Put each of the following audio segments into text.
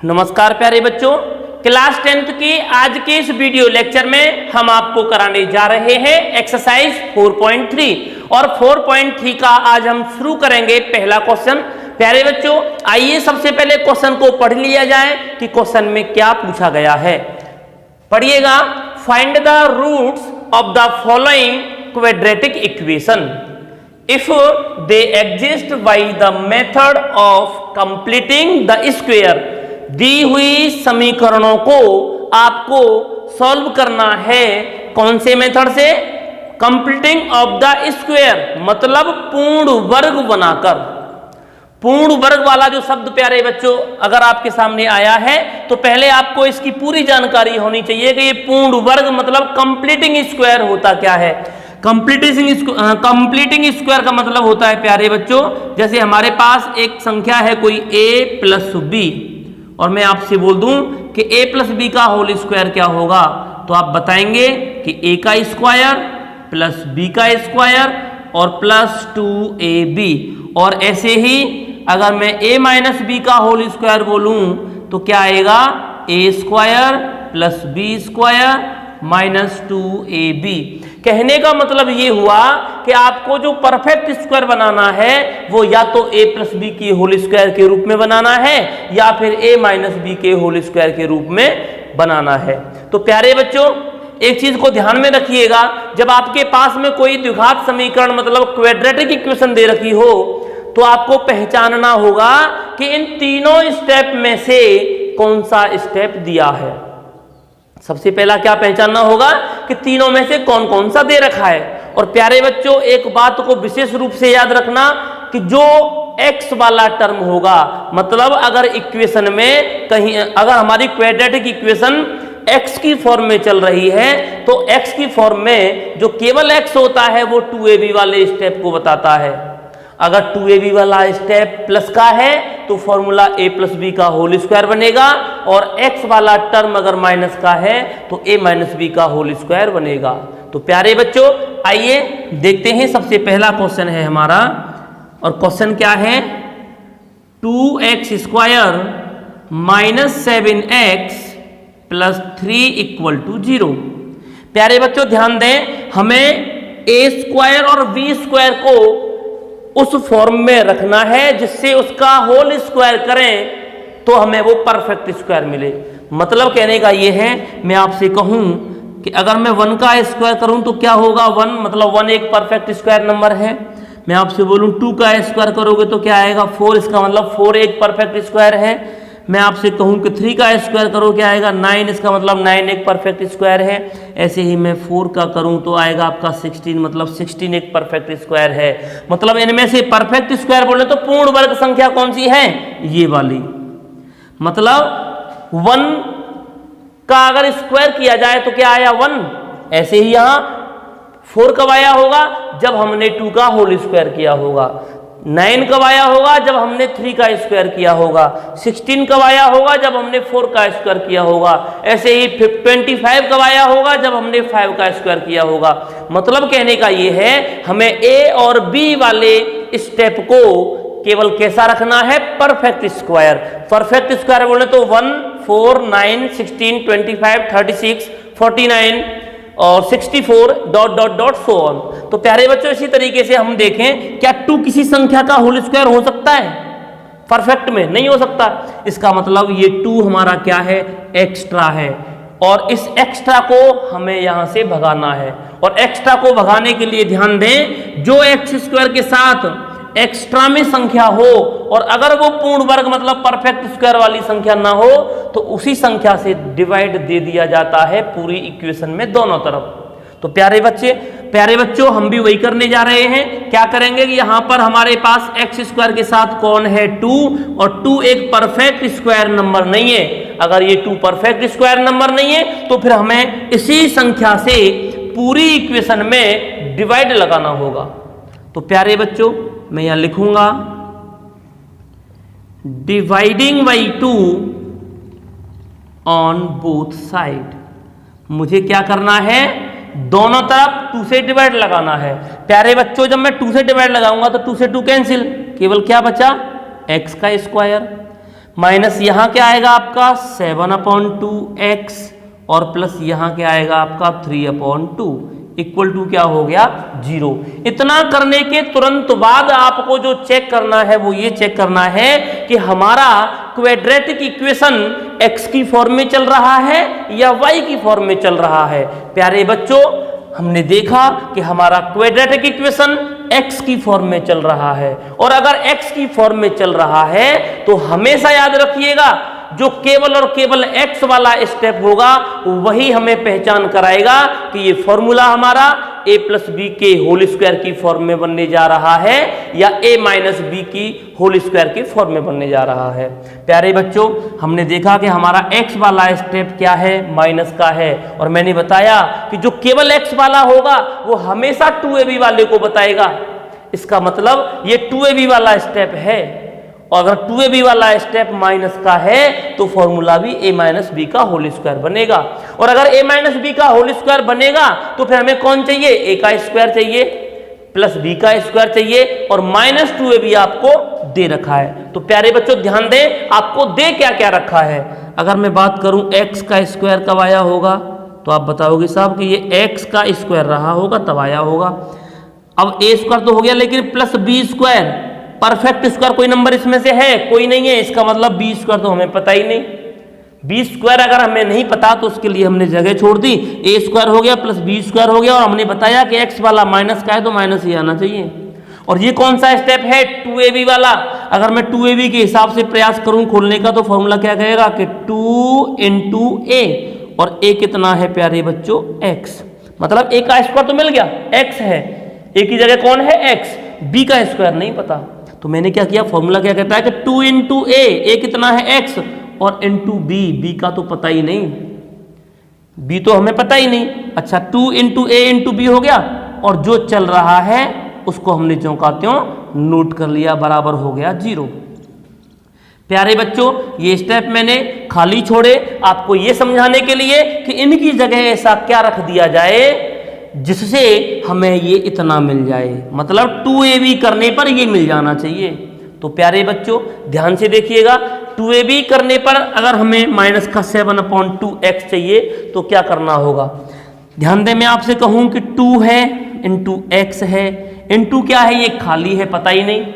नमस्कार प्यारे बच्चों, क्लास 10th की आज के इस वीडियो लेक्चर में हम आपको कराने जा रहे हैं एक्सरसाइज 4.3 और 4.3 का आज हम शुरू करेंगे पहला क्वेश्चन। प्यारे बच्चों, आइए सबसे पहले क्वेश्चन को पढ़ लिया जाए कि क्वेश्चन में क्या पूछा गया है। पढ़िएगा, find the roots of the following quadratic equation if they exist by the method of completing the square। दी हुई समीकरणों को आपको सॉल्व करना है कौन से मेथड से? कंप्लीटिंग ऑफ द स्क्वायर, मतलब पूर्ण वर्ग बनाकर। पूर्ण वर्ग वाला जो शब्द प्यारे बच्चों अगर आपके सामने आया है तो पहले आपको इसकी पूरी जानकारी होनी चाहिए कि ये पूर्ण वर्ग मतलब कंप्लीटिंग स्क्वायर होता क्या है। कंप्लीटिंग स्क्वायर का मतलब होता है प्यारे बच्चों, जैसे हमारे पास एक संख्या है कोई a प्लस बी और मैं आपसे बोल दूं कि a प्लस बी का होल स्क्वायर क्या होगा, तो आप बताएंगे कि a का स्क्वायर प्लस b का स्क्वायर और प्लस 2ab। और ऐसे ही अगर मैं a माइनस बी का होल स्क्वायर बोलूं तो क्या आएगा? a square plus B square minus 2ab। कहने का मतलब ये हुआ कि आपको जो परफेक्ट स्क्वायर बनाना है वो या तो a प्लस बी के होल स्क्वायर के रूप में बनाना है या फिर a माइनस बी के होल स्क्वायर के रूप में बनाना है। तो प्यारे बच्चों, एक चीज को ध्यान में रखिएगा, जब आपके पास में कोई द्विघात समीकरण मतलब क्वाड्रेटिक इक्वेशन दे रखी हो तो आपको पहचानना होगा कि इन तीनों स्टेप में से कौन सा स्टेप दिया है। सबसे पहला क्या पहचानना होगा कि तीनों में से कौन कौन सा दे रखा है। और प्यारे बच्चों, एक बात को विशेष रूप से याद रखना कि जो x वाला टर्म होगा, मतलब अगर इक्वेशन में कहीं अगर हमारी क्वाड्रेटिक इक्वेशन x की फॉर्म में चल रही है तो x की फॉर्म में जो केवल x होता है वो 2ab वाले स्टेप को बताता है। अगर 2ab वाला स्टेप प्लस का है तो फॉर्मूला a प्लस बी का होल स्क्वायर बनेगा और x वाला टर्म अगर माइनस का है तो a माइनस बी का होल स्क्वायर बनेगा। तो प्यारे बच्चों, आइए देखते हैं, सबसे पहला क्वेश्चन है हमारा और क्वेश्चन क्या है? 2x square minus 7x plus 3 equal to 0। प्यारे बच्चों ध्यान दें, हमें a स्क्वायर और b स्क्वायर को उस फॉर्म में रखना है जिससे उसका होल स्क्वायर करें तो हमें वो परफेक्ट स्क्वायर मिले। मतलब कहने का ये है, मैं आपसे कहूं कि अगर मैं 1 का स्क्वायर करूं तो क्या होगा? 1 मतलब 1 एक परफेक्ट स्क्वायर नंबर है। मैं आपसे बोलूं 2 का स्क्वायर करोगे तो क्या आएगा? 4, इसका मतलब 4 एक परफेक्ट स्क्वायर है। मैं आपसे कहूं कि 3 का स्क्वायर करो क्या आएगा? 9, इसका मतलब 9 एक परफेक्ट स्क्वायर है। ऐसे ही मैं 4 का करूं तो आएगा आपका 16, मतलब 16 एक परफेक्ट स्क्वायर है। मतलब इनमें से परफेक्ट स्क्वायर बोले तो पूर्ण वर्ग संख्या कौन सी है? ये वाली। मतलब 1 का अगर स्क्वायर किया जाए तो क्या आया? 1। ऐसे ही यहां 4 कब आया होगा? जब हमने 2 का होल स्क्वायर किया होगा। 9 कब आया होगा? जब हमने 3 का स्क्वायर किया होगा। 16 कब आया होगा? जब हमने 4 का स्क्वायर किया होगा। ऐसे ही 25 कब आया होगा? जब हमने 5 का स्क्वायर किया होगा। मतलब कहने का ये है, हमें a और b वाले स्टेप को केवल कैसा रखना है? Perfect square. परफेक्ट स्क्वायर बोले तो 1, 4, 9, 16, 25, 36, 49 और 64 dot dot dot so on. तो प्यारे बच्चों, इसी तरीके से हम देखें, क्या 2 किसी संख्या का होल स्क्वायर हो सकता है? परफेक्ट में नहीं हो सकता। इसका मतलब ये 2 हमारा क्या है? एक्स्ट्रा है और इस एक्स्ट्रा को हमें यहां से भगाना है। और एक्स्ट्रा को भगाने के लिए ध्यान दें, जो एक्स स्क्वायर के साथ एक्स्ट्रा में संख्या हो और अगर वो पूर्ण वर्ग मतलब परफेक्ट स्क्वायर वाली संख्या ना हो तो उसी संख्या से डिवाइड दे दिया जाता है पूरी इक्वेशन में दोनों तरफ। तो प्यारे बच्चों हम भी वही करने जा रहे हैं। क्या करेंगे कि यहां पर हमारे पास एक्स स्क्वायर के साथ कौन है? 2, और 2 एक परफेक्ट स्क्वायर नंबर नहीं है। अगर ये 2 परफेक्ट स्क्वायर नंबर नहीं है तो फिर हमें इसी संख्या से पूरी इक्वेशन में डिवाइड लगाना होगा। तो प्यारे बच्चों, मैं यहां लिखूंगा dividing by 2 on both side. मुझे क्या करना है? दोनों तरफ 2 से डिवाइड लगाना है। प्यारे बच्चों, जब मैं 2 से डिवाइड लगाऊंगा तो 2 से 2 कैंसिल, केवल क्या बचा? x का स्क्वायर माइनस यहाँ क्या आएगा आपका 7/2x और प्लस यहाँ क्या आएगा आपका 3/2 इक्वल टू क्या हो गया 0। इतना करने के तुरंत बाद आपको जो चेक करना है वो ये चेक करना है कि हमारा क्वाड्रेटिक इक्वेशन x की फॉर्म में चल रहा है या y की फॉर्म में चल रहा है। प्यारे बच्चों, हमने देखा कि हमारा क्वाड्रेटिक इक्वेशन x की फॉर्म में चल रहा है, और अगर x की फॉर्म में चल रहा है तो हमेशा याद रखिएगा जो केवल और केवल x वाला स्टेप होगा वही हमें पहचान कराएगा कि ये फॉर्मूला हमारा a प्लस बी के होल स्क्वायर की फॉर्म में बनने जा रहा है या a माइनस बी की होल स्क्वायर की फॉर्म में बनने जा रहा है। प्यारे बच्चों, हमने देखा कि हमारा x वाला स्टेप क्या है, माइनस का है, और मैंने बताया कि जो केवल x वाला होगा वो हमेशा 2ab वाले को बताएगा। इसका मतलब ये 2ab वाला स्टेप है, और अगर 2ab वाला स्टेप माइनस का है तो फॉर्मूला भी a माइनस बी का होल स्क्वायर बनेगा, और अगर a माइनस बी का होल स्क्वायर बनेगा तो फिर हमें कौन चाहिए, a का स्क्वायर चाहिए प्लस b का स्क्वायर चाहिए, और माइनस 2ab आपको दे रखा है। तो प्यारे बच्चों ध्यान दें, आपको दे क्या क्या रखा है। अगर मैं बात करूं x का स्क्वायर कब आया होगा तो आप बताओगे साहब कि ये x का स्क्वायर रहा होगा तब आया होगा। अब a स्क्वायर तो हो गया, लेकिन plus b square, perfect square कोई नंबर इसमें से है, कोई नहीं है, इसका मतलब बी स्क्वायर तो हमें पता ही नहीं। बी स्क्वायर अगर हमें नहीं पता तो उसके लिए हमने जगह छोड़ दी, ए स्क्वायर हो गया प्लस बी स्क्वायर हो गया, और हमने बताया कि एक्स वाला माइनस का है तो माइनस ही आना चाहिए। और ये कौन सा स्टेप है, 2ab वाला। अगर मैं 2ab के हिसाब से प्रयास करूं खोलने का तो फॉर्मूला क्या कहेगा कि 2 into a, और a कितना है प्यारे बच्चों x, मतलब a का स्क्वायर तो मिल गया, x है, a की जगह कौन है x, b का स्क्वायर नहीं पता। तो मैंने क्या किया, फॉर्मूला क्या कहता है कि 2 into a कितना है x, और into b का तो पता ही नहीं, b तो हमें पता ही नहीं। अच्छा 2 into a into b हो गया, और जो चल रहा है उसको हमने ज्यों का त्यों नोट कर लिया, बराबर हो गया 0। प्यारे बच्चों, ये स्टेप मैंने खाली छोड़े आपको ये समझाने के लिए कि इनकी जगह ऐसा क्या रख दिया जाए जिससे हमें ये इतना मिल जाए, मतलब 2ab करने पर ये मिल जाना चाहिए। तो प्यारे बच्चों ध्यान से देखिएगा, 2ab करने पर अगर हमें माइनस का 7/2x चाहिए तो क्या करना होगा। ध्यान दें, मैं आपसे कहूं कि 2 है इंटू x है, इंटू क्या है, ये खाली है पता ही नहीं,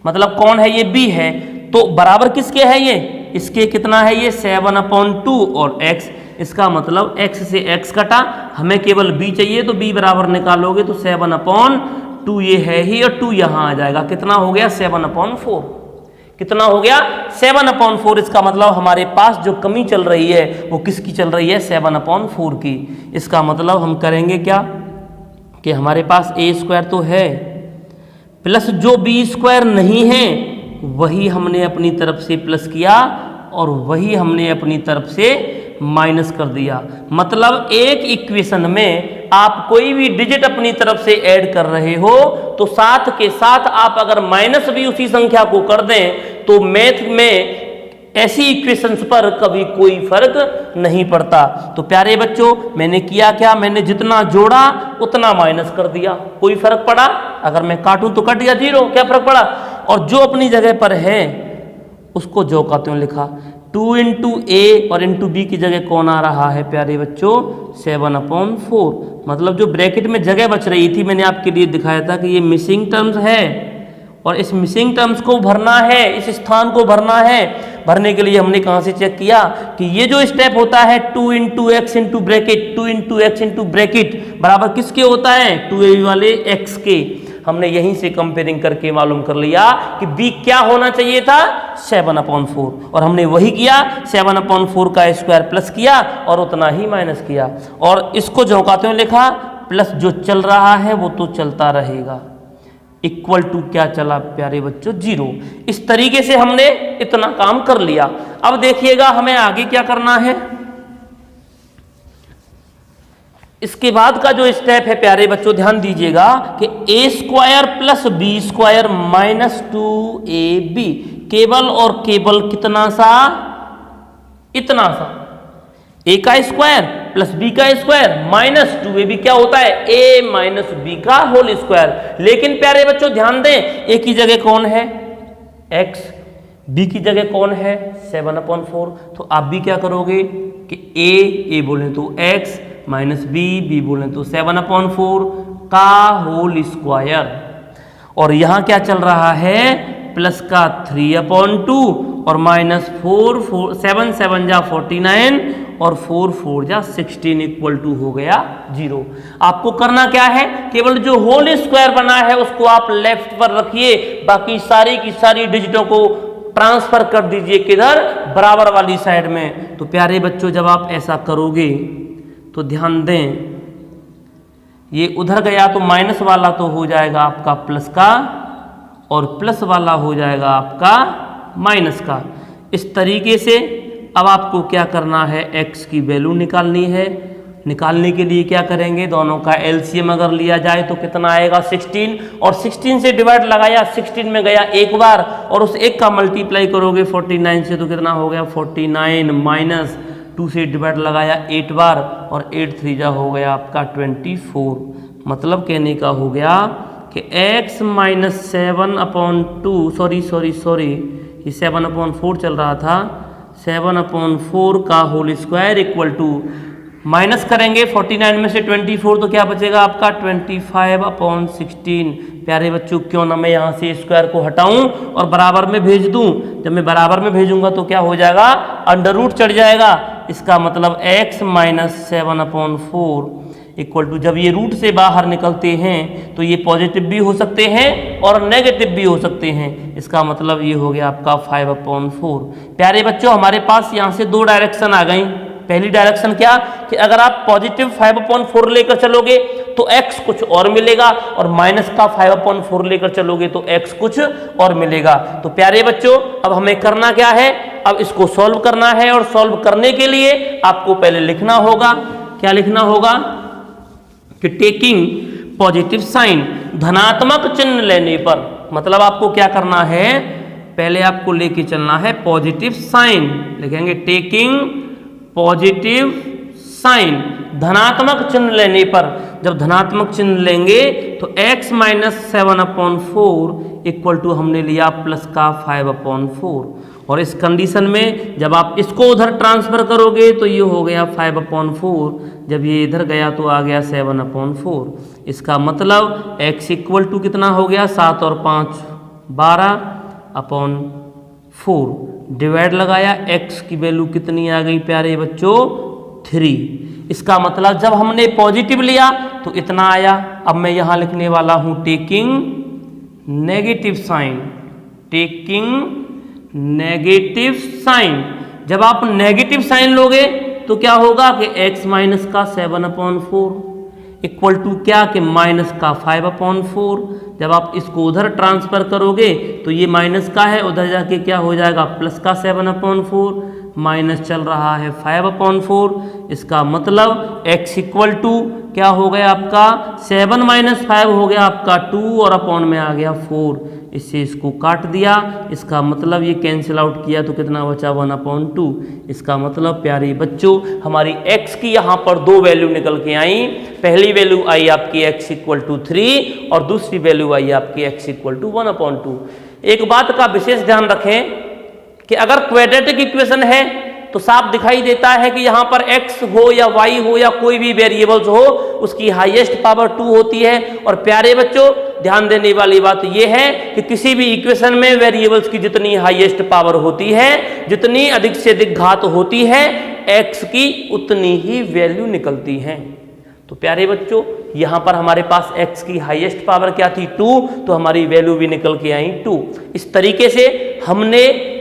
मतलब कौन है, ये b है, तो बराबर किसके है, ये इसके कितना है, ये 7/2 और x, इसका मतलब x से x कटा, हमें केवल b चाहिए तो b बराबर निकालोगे तो 7/2 ये है ही, और 2 यहाँ आ जाएगा, कितना हो गया 7/4, कितना हो गया 7/4। इसका मतलब हमारे पास जो कमी चल रही है वो किसकी चल रही है, 7/4 की। इसका मतलब हम करेंगे क्या कि हमारे पास a स्क्वायर तो है, प्लस जो b स्क्वायर नहीं है वही हमने अपनी तरफ से प्लस किया और वही हमने अपनी तरफ से माइनस कर दिया। मतलब एक इक्वेशन में आप कोई भी डिजिट अपनी तरफ से ऐड कर रहे हो तो साथ के साथ आप अगर माइनस भी उसी संख्या को कर दें तो मैथ में ऐसी इक्वेशंस पर कभी कोई फर्क नहीं पड़ता। तो प्यारे बच्चों, मैंने किया क्या, मैंने जितना जोड़ा उतना माइनस कर दिया, कोई फर्क पड़ा, अगर मैं काटूं तो कट गया 0, क्या फर्क पड़ा, और जो अपनी जगह पर है उसको जो का त्यों लिखा। 2 into a और into b की जगह कौन आ रहा है प्यारे बच्चों, 7/4, मतलब जो ब्रैकेट में जगह बच रही थी मैंने आपके लिए दिखाया था कि ये मिसिंग टर्म्स है और इस मिसिंग टर्म्स को भरना है, इस स्थान को भरना है। भरने के लिए हमने कहाँ से चेक किया कि ये जो स्टेप होता है 2 into x into bracket, 2 into x into bracket बराबर किसके होता है, 2a वाले x के। हमने यहीं से कंपेयरिंग करके मालूम कर लिया कि b क्या होना चाहिए था, 7/4, और हमने वही किया, 7/4 का स्क्वायर प्लस किया और उतना ही माइनस किया, और इसको झोंकाते हुए लिखा प्लस जो चल रहा है वो तो चलता रहेगा, इक्वल टू क्या चला प्यारे बच्चों, 0। इस तरीके से हमने इतना काम कर लिया। अब देखिएगा हमें आगे क्या करना है। इसके बाद का जो स्टेप है प्यारे बच्चों ध्यान दीजिएगा कि a square plus b square minus 2ab, केवल और केवल कितना सा, इतना सा, a का स्क्वायर प्लस b का स्क्वायर माइनस 2ab क्या होता है, a माइनस b का होल स्क्वायर। लेकिन प्यारे बच्चों ध्यान दें, a की जगह कौन है, x, b की जगह कौन है 7/4। तो आप भी क्या करोगे कि a बोले तो x माइनस b बोले तो 7/4 का होल स्क्वायर, और यहाँ क्या चल रहा है प्लस का 3/2 और माइनस 7 7 जा 49 और 4 4 जा 16 इक्वल टू हो गया 0। आपको करना क्या है, केवल जो होल स्क्वायर बना है उसको आप लेफ्ट पर रखिए, बाकी सारी की सारी डिजिटों को ट्रांसफर कर दीजिए किधर, बराबर वाली साइड में। तो प्यारे बच्चों जब आप ऐसा करोगे तो ध्यान दें, ये उधर गया तो माइनस वाला तो हो जाएगा आपका प्लस का, और प्लस वाला हो जाएगा आपका माइनस का। इस तरीके से अब आपको क्या करना है, x की वैल्यू निकालनी है। निकालने के लिए क्या करेंगे, दोनों का एलसीएम अगर लिया जाए तो कितना आएगा 16, और 16 से डिवाइड लगाया, 16 में गया एक बार, और उस एक का मल्टीप्लाई करोगे 49 से तो कितना हो गया 49, माइनस 2 से डिवाइड लगाया 8 बार, और 8 3 जा हो गया आपका 24। मतलब कहने का हो गया कि x माइनस 7/2 सॉरी ये 7/4 चल रहा था, 7/4 का whole square equal to, minus करेंगे 49 में से 24 तो क्या बचेगा आपका 25/16। प्यारे बच्चों क्यों ना मैं यहाँ से स्क्वायर को हटाऊं और बराबर में भेज दूं। जब मैं बराबर में भेजूंगा तो क्या हो जाएगा, अंडर रूट चढ़ जाएगा। इसका मतलब x माइनस 7/4 इक्वल टू, जब ये रूट से बाहर निकलते हैं तो ये पॉजिटिव भी हो सकते हैं और नेगेटिव भी हो सकते हैं। इसका मतलब ये हो गया आपका 5/4। प्यारे बच्चों हमारे पास यहाँ से दो डायरेक्शन आ गई। पहली डायरेक्शन क्या कि अगर आप पॉजिटिव 5/4 लेकर चलोगे तो x कुछ और मिलेगा, और माइनस का 5/4 लेकर चलोगे तो x कुछ और मिलेगा। तो प्यारे बच्चों अब हमें करना क्या है, अब इसको सॉल्व करना है, और सॉल्व करने के लिए आपको पहले लिखना होगा, क्या लिखना होगा कि टेकिंग पॉजिटिव साइन, धनात्मक चिन्ह लेने पर, मतलब आपको क्या करना है, पहले आपको लेके चलना है पॉजिटिव साइन, लिखेंगे टेकिंग पॉजिटिव साइन, धनात्मक चिन्ह लेने पर। जब धनात्मक चिन्ह लेंगे तो x माइनस 7/4 इक्वल टू हमने लिया प्लस का 5/4, और इस कंडीशन में जब आप इसको उधर ट्रांसफर करोगे तो ये हो गया 5/4, जब ये इधर गया तो आ गया 7/4। इसका मतलब x इक्वल टू कितना हो गया, 7 और 5 12/4, डिवाइड लगाया, x की वैल्यू कितनी आ गई प्यारे बच्चों 3। इसका मतलब जब हमने पॉजिटिव लिया तो इतना आया। अब मैं यहां लिखने वाला हूं taking negative sign, taking negative sign. जब आप नेगेटिव साइन लोगे तो क्या होगा कि x माइनस का 7/4 इक्वल टू क्या कि माइनस का 5/4। जब आप इसको उधर ट्रांसफर करोगे तो ये माइनस का है, उधर जाके क्या हो जाएगा प्लस का 7/4, माइनस चल रहा है 5/4। इसका मतलब x इक्वल टू क्या हो गया आपका 7 माइनस 5 हो गया आपका 2, और अपॉन में आ गया 4। इससे इसको काट दिया, इसका मतलब ये कैंसिल आउट किया तो कितना बचा 1/2। इसका मतलब प्यारे बच्चों हमारी x की यहाँ पर दो वैल्यू निकल के आई। पहली वैल्यू आई आपकी x इक्वल टू 3, और दूसरी वैल्यू आई आपकी x इक्वल टू 1/2। एक बात का विशेष ध्यान रखें कि अगर क्वाड्रेटिक इक्वेशन है तो साफ दिखाई देता है कि यहाँ पर x हो या y हो या कोई भी वेरिएबल्स हो, उसकी हाईएस्ट पावर 2 होती है। और प्यारे बच्चों ध्यान देने वाली बात यह है कि किसी भी इक्वेशन में वेरिएबल्स की जितनी हाईएस्ट पावर होती है, जितनी अधिक से अधिक घात होती है, x की उतनी ही वैल्यू निकलती है। तो प्यारे बच्चों यहाँ पर हमारे पास x की हाईएस्ट पावर क्या थी 2, तो हमारी वैल्यू भी निकल के आई 2। इस तरीके से हमने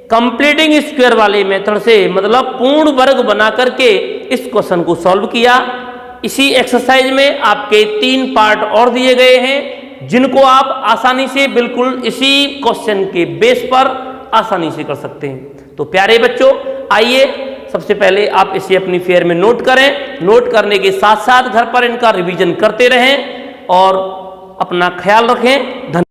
कंप्लीटिंग स्क्वायर वाले मेथड से, मतलब पूर्ण वर्ग बना करके इस क्वेश्चन को सॉल्व किया। इसी एक्सरसाइज में आपके 3 पार्ट और दिए गए हैं जिनको आप आसानी से बिल्कुल इसी क्वेश्चन के बेस पर आसानी से कर सकते हैं। तो प्यारे बच्चों आइए सबसे पहले आप इसे अपनी फेयर में नोट करें। नोट करने के साथ साथ घर पर इनका रिवीजन करते रहें और अपना ख्याल रखें। धन्यवाद।